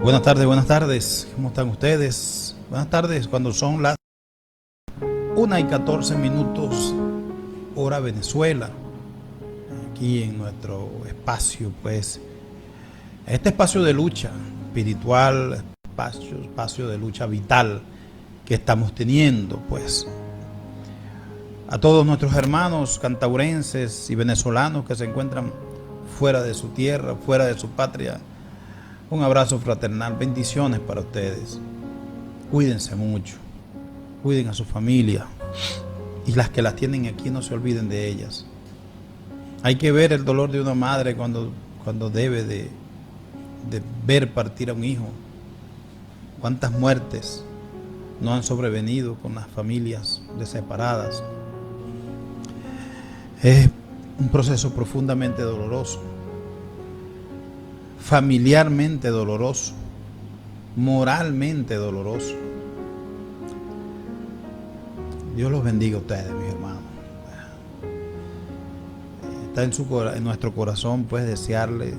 Buenas tardes, ¿cómo están ustedes? Buenas tardes, cuando son las 1:14, hora Venezuela, aquí en nuestro espacio, pues, este espacio de lucha espiritual, espacio de lucha vital que estamos teniendo, pues, a todos nuestros hermanos cantaurenses y venezolanos que se encuentran fuera de su tierra, fuera de su patria, un abrazo fraternal, bendiciones para ustedes. Cuídense mucho, cuiden a su familia y las que las tienen aquí no se olviden de ellas. Hay que ver el dolor de una madre cuando debe de ver partir a un hijo. Cuántas muertes no han sobrevenido con las familias separadas. Es un proceso profundamente doloroso, familiarmente doloroso, moralmente doloroso. Dios los bendiga a ustedes, mis hermanos. Está en nuestro corazón, pues, desearle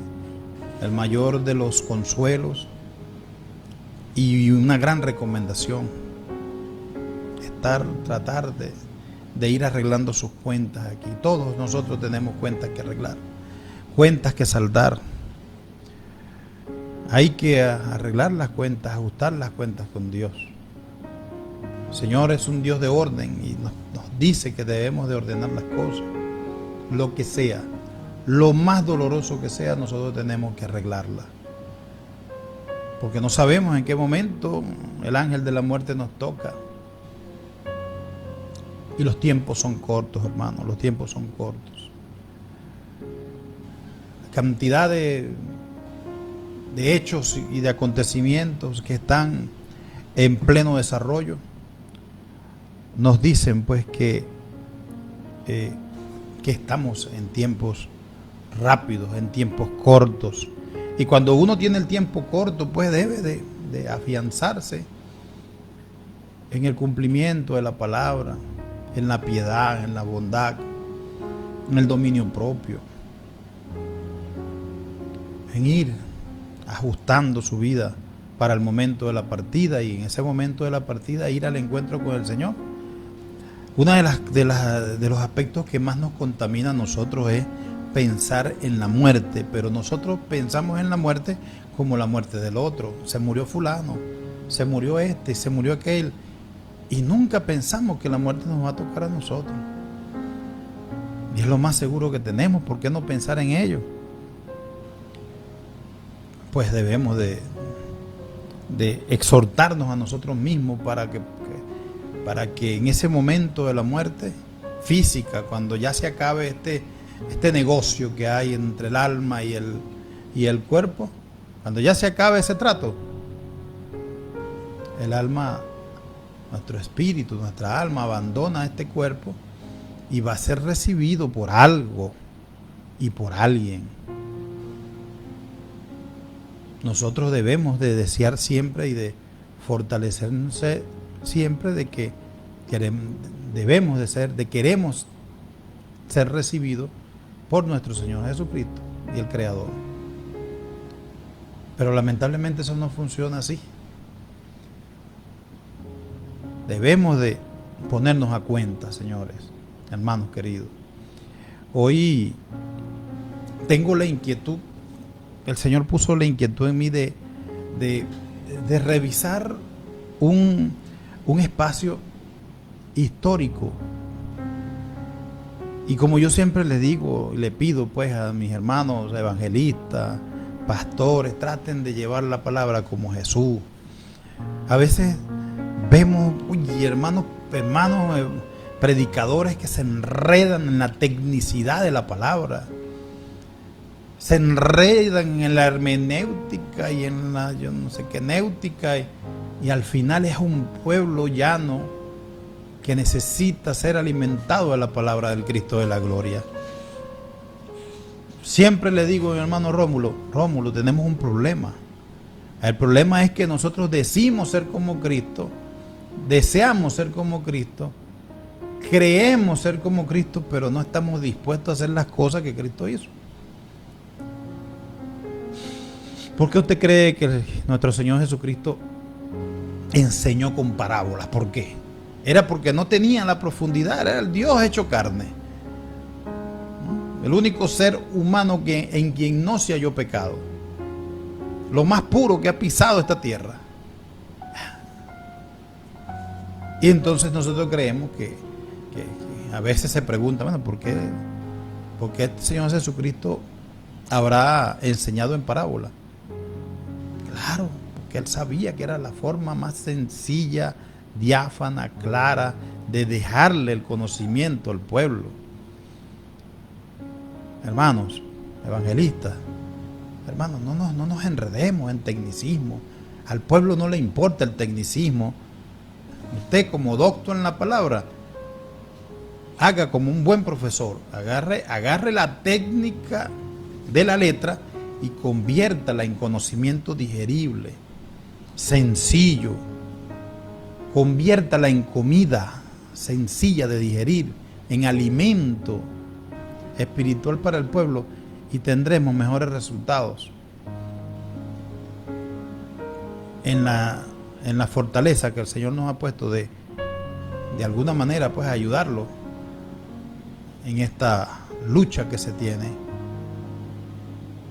el mayor de los consuelos y una gran recomendación. Tratar de ir arreglando sus cuentas aquí. Todos nosotros tenemos cuentas que arreglar, cuentas que saldar. Hay que arreglar las cuentas, ajustar las cuentas con Dios. El Señor es un Dios de orden y nos dice que debemos de ordenar las cosas. Lo que sea, lo más doloroso que sea, nosotros tenemos que arreglarla. Porque no sabemos en qué momento el ángel de la muerte nos toca. Y los tiempos son cortos, hermanos, los tiempos son cortos. La cantidad de hechos y de acontecimientos que están en pleno desarrollo nos dicen, pues, que estamos en tiempos rápidos, en tiempos cortos, y cuando uno tiene el tiempo corto, pues debe de afianzarse en el cumplimiento de la palabra, en la piedad, en la bondad, en el dominio propio, en ir ajustando su vida para el momento de la partida, y en ese momento de la partida ir al encuentro con el Señor. Uno de los aspectos que más nos contamina a nosotros es pensar en la muerte, pero nosotros pensamos en la muerte como la muerte del otro. Se murió fulano, se murió este, se murió aquel, y nunca pensamos que la muerte nos va a tocar a nosotros. Y es lo más seguro que tenemos. ¿Por qué no pensar en ello? Pues debemos de exhortarnos a nosotros mismos para que en ese momento de la muerte física, cuando ya se acabe este negocio que hay entre el alma y el cuerpo, cuando ya se acabe ese trato, el alma, nuestro espíritu, nuestra alma abandona este cuerpo y va a ser recibido por algo y por alguien. Nosotros debemos de desear siempre y de fortalecernos siempre de que queremos ser recibidos por nuestro Señor Jesucristo y el Creador. Pero lamentablemente eso no funciona así. Debemos de ponernos a cuenta, señores, hermanos queridos. Hoy tengo la inquietud, el Señor puso la inquietud en mí de revisar un espacio histórico. Y como yo siempre les digo y le pido, pues, a mis hermanos evangelistas, pastores, traten de llevar la palabra como Jesús. A veces vemos, hermanos predicadores que se enredan en la tecnicidad de la palabra, se enredan en la hermenéutica y en la yo no sé qué náutica, y al final es un pueblo llano que necesita ser alimentado de la palabra del Cristo de la gloria. Siempre le digo a mi hermano Rómulo, tenemos un problema. El problema es que nosotros decimos ser como Cristo, deseamos ser como Cristo, creemos ser como Cristo, pero no estamos dispuestos a hacer las cosas que Cristo hizo. ¿Por qué usted cree que nuestro Señor Jesucristo enseñó con parábolas? ¿Por qué? Era porque no tenía la profundidad, era el Dios hecho carne. El único ser humano en quien no se halló pecado. Lo más puro que ha pisado esta tierra. Y entonces nosotros creemos que a veces se pregunta, bueno, ¿por qué el Señor Jesucristo habrá enseñado en parábola? Claro, porque Él sabía que era la forma más sencilla, diáfana, clara, de dejarle el conocimiento al pueblo. Hermanos, evangelistas, hermanos, no nos enredemos en tecnicismo. Al pueblo no le importa el tecnicismo. Usted, como doctor en la palabra, haga como un buen profesor, agarre la técnica de la letra y conviértala en conocimiento digerible, sencillo. Conviértala en comida sencilla de digerir, en alimento espiritual para el pueblo, y tendremos mejores resultados en la fortaleza que el Señor nos ha puesto de alguna manera, pues, ayudarlo en esta lucha que se tiene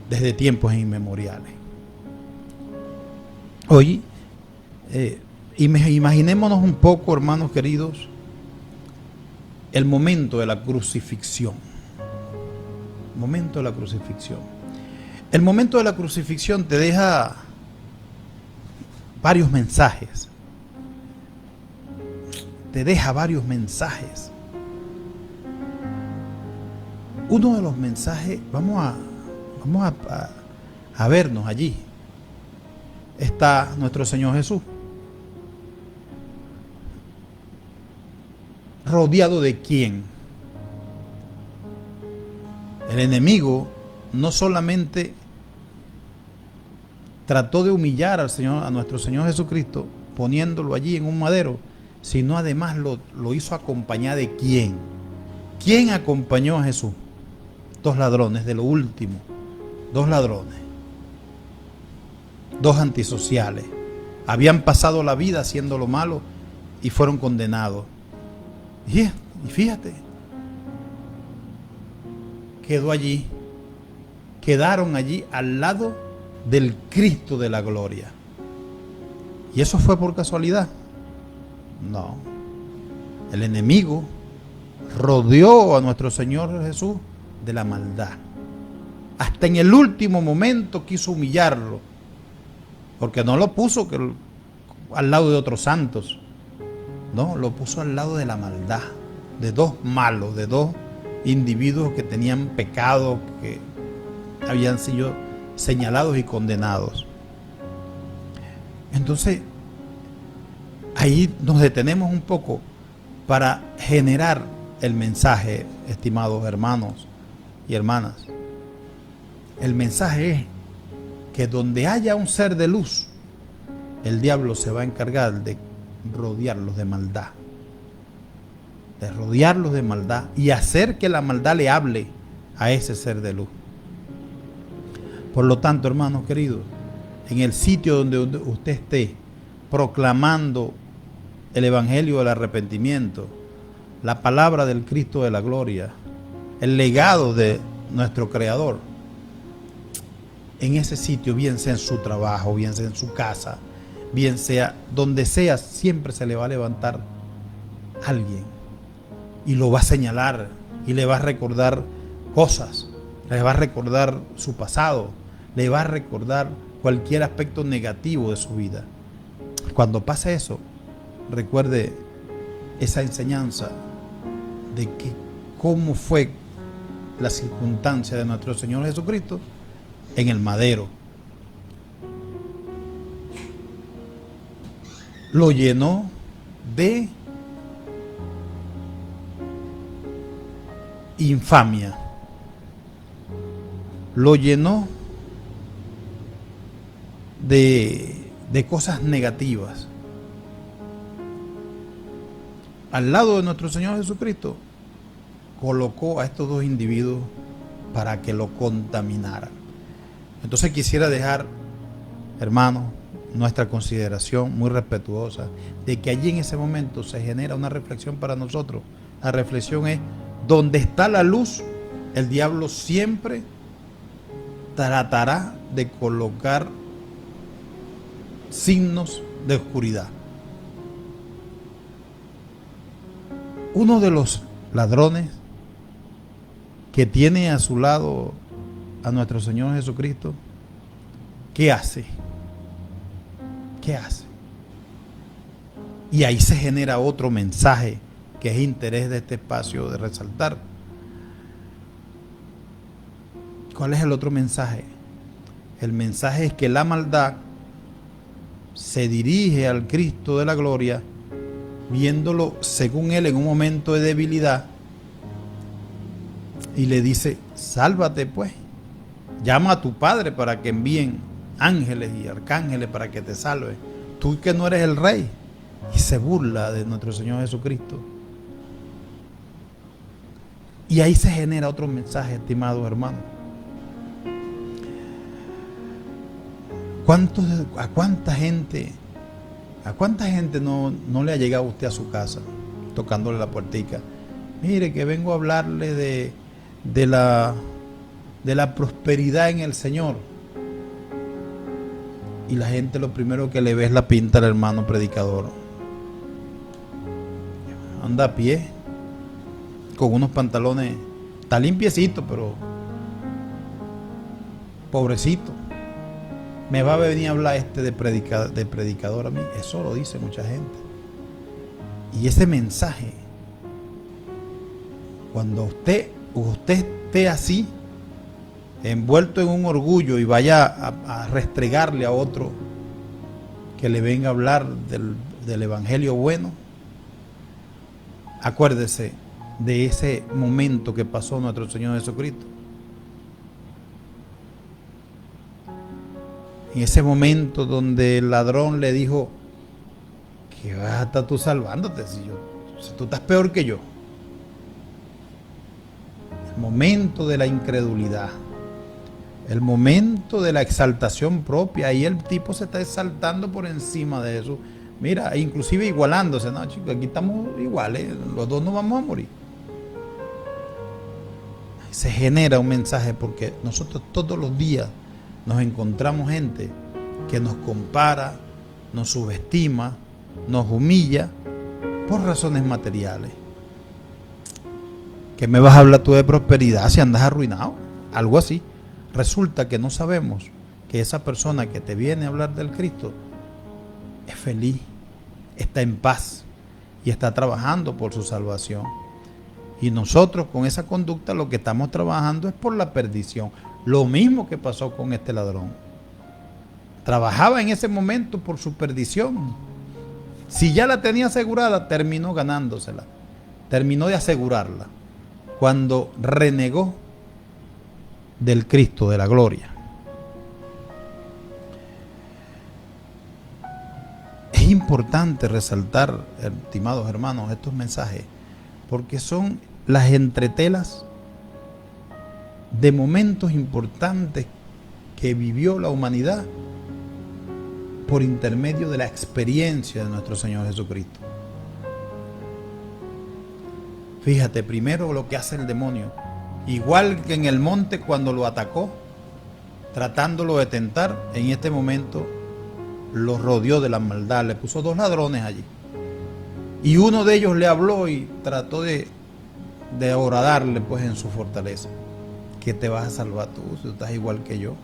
desde tiempos inmemoriales. Hoy, imaginémonos un poco, hermanos queridos, el momento de la crucifixión. Momento de la crucifixión. El momento de la crucifixión te deja varios mensajes. Te deja varios mensajes. Uno de los mensajes, vamos a vernos allí. Está nuestro Señor Jesús, rodeado de quién. El enemigo no solamente trató de humillar a nuestro Señor Jesucristo, poniéndolo allí en un madero, sino además lo hizo acompañar de quién. ¿Quién acompañó a Jesús? 2 ladrones de lo último, 2 ladrones, 2 antisociales. Habían pasado la vida haciendo lo malo y fueron condenados. Y fíjate, quedaron allí al lado del Cristo de la gloria. ¿Y eso fue por casualidad? No. El enemigo rodeó a nuestro Señor Jesús de la maldad. Hasta en el último momento quiso humillarlo, porque no lo puso al lado de otros santos. No, lo puso al lado de la maldad, de 2 malos, de 2 individuos que tenían pecado, que habían sido señalados y condenados. Entonces, ahí nos detenemos un poco para generar el mensaje, estimados hermanos y hermanas. El mensaje es que donde haya un ser de luz, el diablo se va a encargar de rodearlos de maldad. De rodearlos de maldad y hacer que la maldad le hable a ese ser de luz. Por lo tanto, hermanos queridos, en el sitio donde usted esté proclamando el evangelio del arrepentimiento, la palabra del Cristo de la gloria, el legado de nuestro Creador, en ese sitio, bien sea en su trabajo, bien sea en su casa, bien sea donde sea, siempre se le va a levantar alguien y lo va a señalar y le va a recordar cosas, le va a recordar su pasado, le va a recordar cualquier aspecto negativo de su vida. Cuando pase eso, recuerde esa enseñanza de que cómo fue la circunstancia de nuestro Señor Jesucristo en el madero. Lo llenó de infamia, lo llenó de cosas negativas. Al lado de nuestro Señor Jesucristo colocó a estos 2 individuos para que lo contaminaran. Entonces quisiera dejar hermanos, nuestra consideración muy respetuosa de que allí en ese momento se genera una reflexión para nosotros. La reflexión es: donde está la luz, el diablo siempre tratará de colocar signos de oscuridad. Uno de los ladrones que tiene a su lado a nuestro Señor Jesucristo, ¿qué hace? ¿Qué hace? Y ahí se genera otro mensaje que es interés de este espacio de resaltar. ¿Cuál es el otro mensaje? El mensaje es que la maldad se dirige al Cristo de la gloria, viéndolo según él en un momento de debilidad, y le dice: sálvate pues, llama a tu Padre para que envíen ángeles y arcángeles para que te salven, tú que no eres el rey. Y se burla de nuestro Señor Jesucristo. Y ahí se genera otro mensaje, estimados hermanos. ¿A cuánta gente no le ha llegado usted a su casa tocándole la puertica? Mire, que vengo a hablarle de la prosperidad en el Señor. Y la gente lo primero que le ve es la pinta al hermano predicador. Anda a pie, con unos pantalones, está limpiecito, pero pobrecito. Me va a venir a hablar de predicador a mí. Eso lo dice mucha gente. Y ese mensaje, cuando usted esté así, envuelto en un orgullo, y vaya a restregarle a otro que le venga a hablar del evangelio bueno, acuérdese de ese momento que pasó nuestro Señor Jesucristo. En ese momento donde el ladrón le dijo: ¿qué vas a estar tú salvándote si tú estás peor que yo? El momento de la incredulidad, el momento de la exaltación propia, y el tipo se está exaltando por encima de eso. Mira, inclusive igualándose. No, chicos, aquí estamos iguales, los dos nos vamos a morir. Se genera un mensaje, porque nosotros todos los días nos encontramos gente que nos compara, nos subestima, nos humilla por razones materiales. ¿Qué me vas a hablar tú de prosperidad si andas arruinado? Algo así. Resulta que no sabemos que esa persona que te viene a hablar del Cristo es feliz, está en paz y está trabajando por su salvación. Y nosotros con esa conducta lo que estamos trabajando es por la perdición. Lo mismo que pasó con este ladrón. Trabajaba en ese momento por su perdición. Si ya la tenía asegurada, terminó ganándosela. Terminó de asegurarla cuando renegó del Cristo de la gloria. Es importante resaltar, estimados hermanos, estos mensajes, porque son las entretelas de momentos importantes que vivió la humanidad por intermedio de la experiencia de nuestro Señor Jesucristo. Fíjate, primero lo que hace el demonio, igual que en el monte cuando lo atacó, tratándolo de tentar, en este momento lo rodeó de la maldad, le puso 2 ladrones allí. Y uno de ellos le habló y trató de horadarle pues en su fortaleza. ¿Qué te vas a salvar tú si tú estás igual que yo?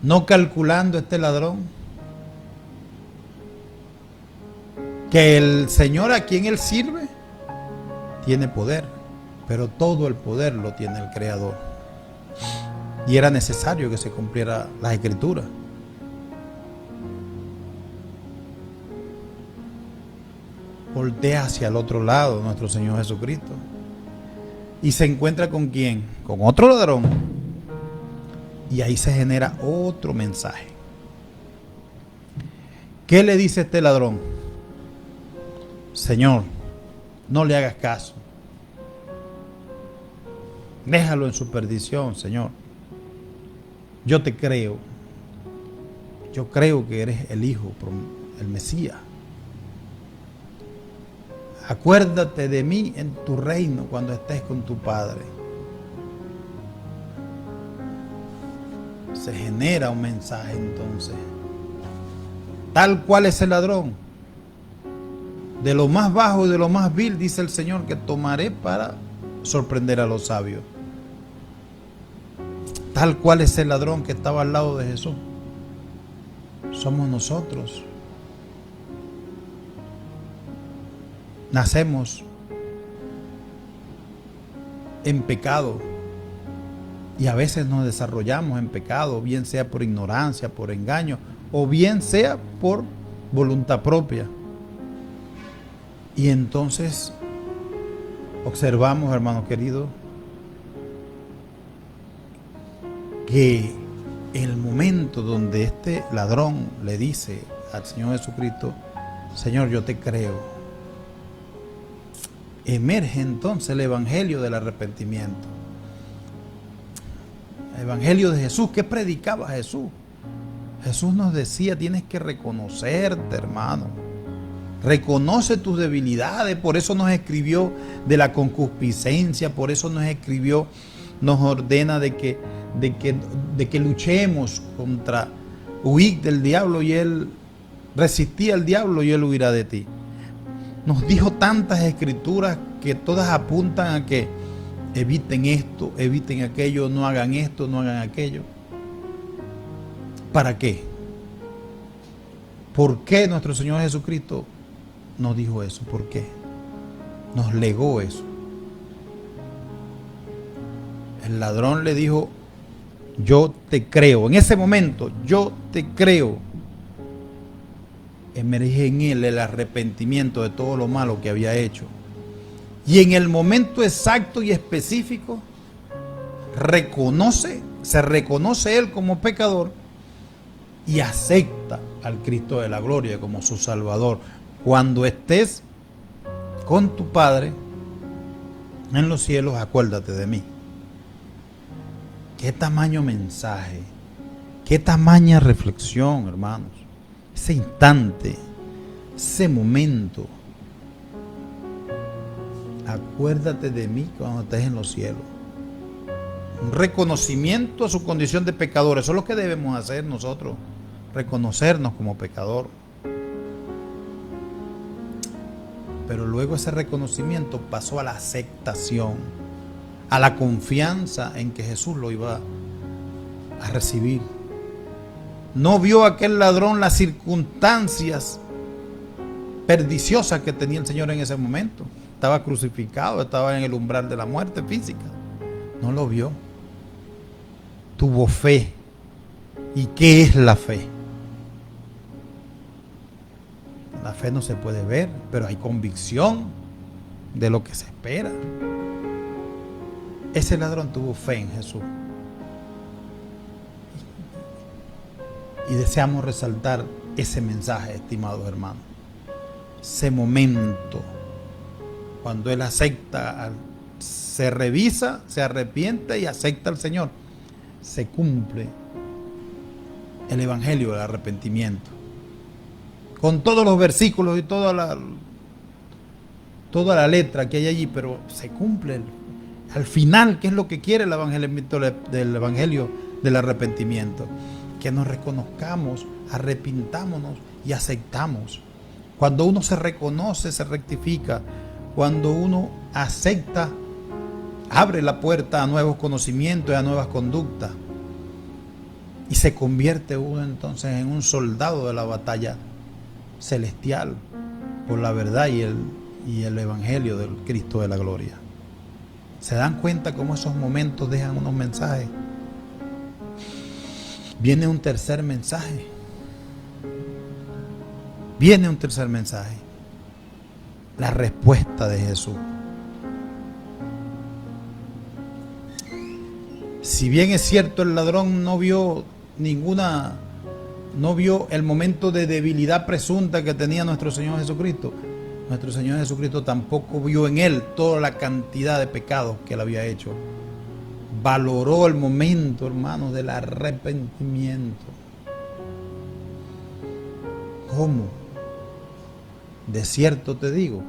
No calculando este ladrón que el Señor a quien él sirve tiene poder, pero todo el poder lo tiene el Creador. Y era necesario que se cumpliera las Escrituras. Voltea hacia el otro lado nuestro Señor Jesucristo y se encuentra ¿con quién? Con otro ladrón. Y ahí se genera otro mensaje. ¿Qué le dice este ladrón? Señor, no le hagas caso. Déjalo en su perdición, Señor. yo te creo. Yo creo que eres el Hijo, el Mesías. Acuérdate de mí en tu reino cuando estés con tu Padre. Se genera un mensaje entonces. Tal cual es el ladrón. De lo más bajo y de lo más vil, dice el Señor, que tomaré para sorprender a los sabios. Tal cual es el ladrón que estaba al lado de Jesús. Somos nosotros. Nacemos en pecado y a veces nos desarrollamos en pecado, bien sea por ignorancia, por engaño, o bien sea por voluntad propia. Y entonces observamos, hermano querido, que el momento donde este ladrón le dice al Señor Jesucristo, Señor, yo te creo, emerge entonces el evangelio del arrepentimiento. El evangelio de Jesús. ¿Qué predicaba Jesús? Jesús nos decía, tienes que reconocerte, hermano. Reconoce tus debilidades. Por eso nos escribió de la concupiscencia, por eso nos escribió, nos ordena de que luchemos contra, huir del diablo, y él resistía al diablo y él huirá de ti. Nos dijo tantas escrituras que todas apuntan a que eviten esto, eviten aquello, no hagan esto, no hagan aquello. ¿Para qué? ¿Por qué nuestro Señor Jesucristo nos dijo eso? ¿Por qué? Nos legó eso. El ladrón le dijo, yo te creo. En ese momento, yo te creo. Emerge en él el arrepentimiento de todo lo malo que había hecho. Y en el momento exacto y específico, se reconoce él como pecador y acepta al Cristo de la gloria como su Salvador. Cuando estés con tu Padre en los cielos, acuérdate de mí. Qué tamaño mensaje, qué tamaña reflexión, hermanos. Ese instante, ese momento. Acuérdate de mí cuando estés en los cielos. Un reconocimiento a su condición de pecador. Eso es lo que debemos hacer nosotros. Reconocernos como pecador. Pero luego ese reconocimiento pasó a la aceptación, a la confianza en que Jesús lo iba a recibir. No vio aquel ladrón las circunstancias perniciosas que tenía el Señor en ese momento. Estaba crucificado, estaba en el umbral de la muerte física. No lo vio. Tuvo fe. ¿Y qué es la fe? La fe no se puede ver, pero hay convicción de lo que se espera. Ese ladrón tuvo fe en Jesús. Y deseamos resaltar ese mensaje, estimados hermanos. Ese momento, cuando él acepta, se revisa, se arrepiente y acepta al Señor, se cumple el evangelio del arrepentimiento. Con todos los versículos y toda la letra que hay allí, pero se cumple al final, ¿qué es lo que quiere el evangelio del arrepentimiento? Que nos reconozcamos, arrepintámonos y aceptamos. Cuando uno se reconoce, se rectifica. Cuando uno acepta, abre la puerta a nuevos conocimientos y a nuevas conductas. Y se convierte uno entonces en un soldado de la batalla celestial por la verdad y el evangelio del Cristo de la gloria. ¿Se dan cuenta cómo esos momentos dejan unos mensajes? Viene un tercer mensaje. Viene un tercer mensaje. La respuesta de Jesús. Si bien es cierto, el ladrón no vio el momento de debilidad presunta que tenía nuestro Señor Jesucristo. Nuestro Señor Jesucristo tampoco vio en él toda la cantidad de pecados que él había hecho. valoró el momento, hermanos, del arrepentimiento. ¿Cómo? De cierto te digo,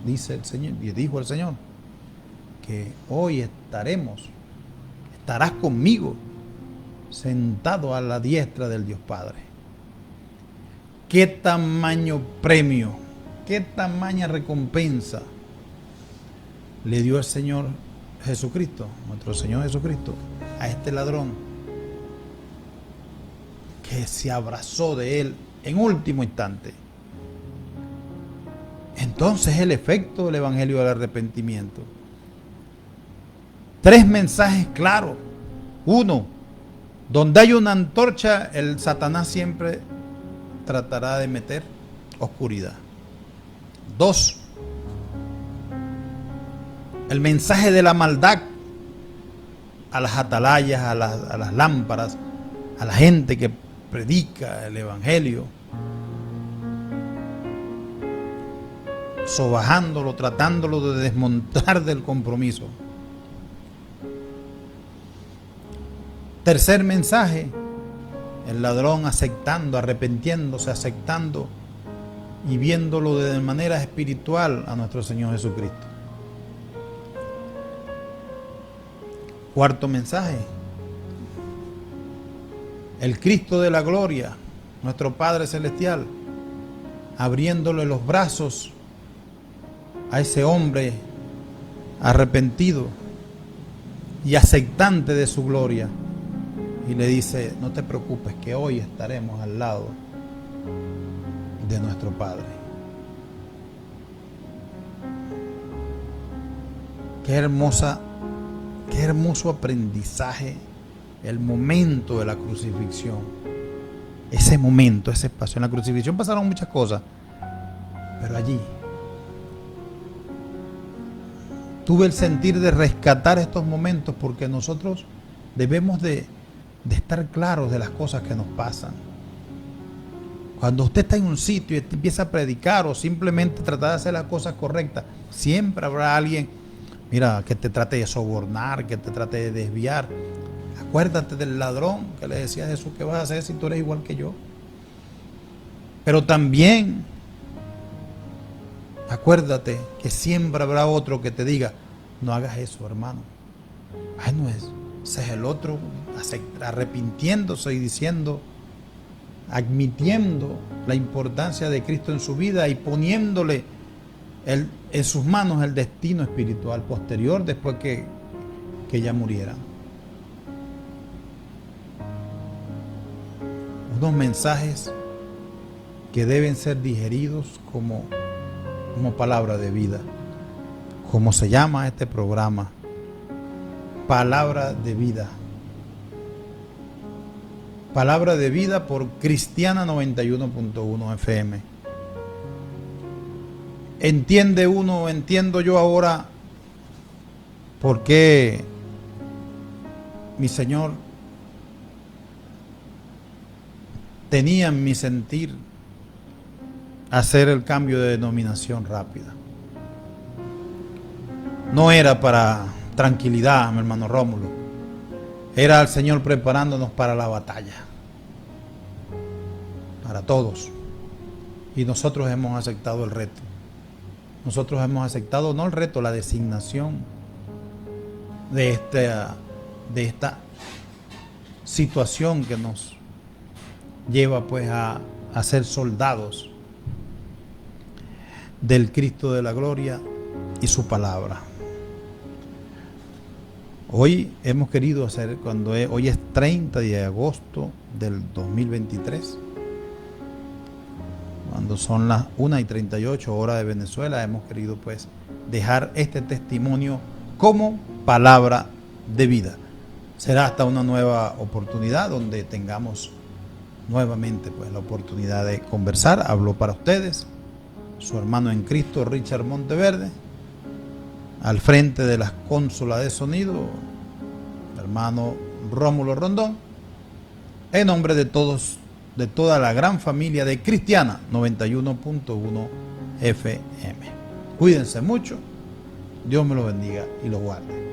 dice el Señor, y dijo el Señor, que hoy estarás conmigo sentado a la diestra del Dios Padre. ¿Qué tamaño premio, qué tamaña recompensa le dio el Señor Jesucristo, nuestro Señor Jesucristo, a este ladrón que se abrazó de él en último instante? Entonces el efecto del Evangelio del arrepentimiento. 3 mensajes claros. 1, donde hay una antorcha, el Satanás siempre tratará de meter oscuridad. 2, el mensaje de la maldad a las atalayas, a las lámparas, a la gente que predica el Evangelio, sobajándolo, tratándolo de desmontar del compromiso. 3 mensaje, el ladrón aceptando, arrepintiéndose, aceptando y viéndolo de manera espiritual a nuestro Señor Jesucristo. 4 mensaje, el Cristo de la gloria, nuestro Padre Celestial, abriéndole los brazos a ese hombre arrepentido y aceptante de su gloria, y le dice: no te preocupes, que hoy estaremos al lado de nuestro Padre. Qué hermoso aprendizaje el momento de la crucifixión. Ese momento, ese espacio. En la crucifixión pasaron muchas cosas, pero allí tuve el sentir de rescatar estos momentos, porque nosotros debemos de estar claros de las cosas que nos pasan. Cuando usted está en un sitio y empieza a predicar o simplemente tratar de hacer las cosas correctas, siempre habrá alguien, mira, que te trate de sobornar, que te trate de desviar. Acuérdate del ladrón que le decía a Jesús: ¿qué vas a hacer si tú eres igual que yo? Pero también acuérdate que siempre habrá otro que te diga: no hagas eso, hermano. Ay, no es. Ese es el otro arrepintiéndose y diciendo, admitiendo la importancia de Cristo en su vida y poniéndole en sus manos el destino espiritual posterior después que ya muriera. Unos mensajes que deben ser digeridos como palabra de vida, como se llama este programa, Palabra de Vida. Palabra de Vida por Cristiana 91.1 FM. Entiendo yo ahora por qué mi Señor tenía en mi sentir hacer el cambio de denominación rápida. No era para tranquilidad, mi hermano Rómulo. Era el Señor preparándonos para la batalla. Para todos. Y nosotros hemos aceptado el reto. Nosotros hemos aceptado, no el reto, la designación de esta situación que nos lleva pues a ser soldados del Cristo de la gloria y su palabra. Hoy hemos querido hacer, hoy es 30 de agosto del 2023, cuando son las 1:38 horas de Venezuela, hemos querido pues dejar este testimonio como palabra de vida. Será hasta una nueva oportunidad donde tengamos nuevamente pues la oportunidad de conversar. Habló para ustedes su hermano en Cristo, Richard Monteverde. Al frente de las consolas de sonido, hermano Rómulo Rondón, en nombre de todos, de toda la gran familia de Cristiana 91.1 FM. Cuídense mucho, Dios me los bendiga y los guarde.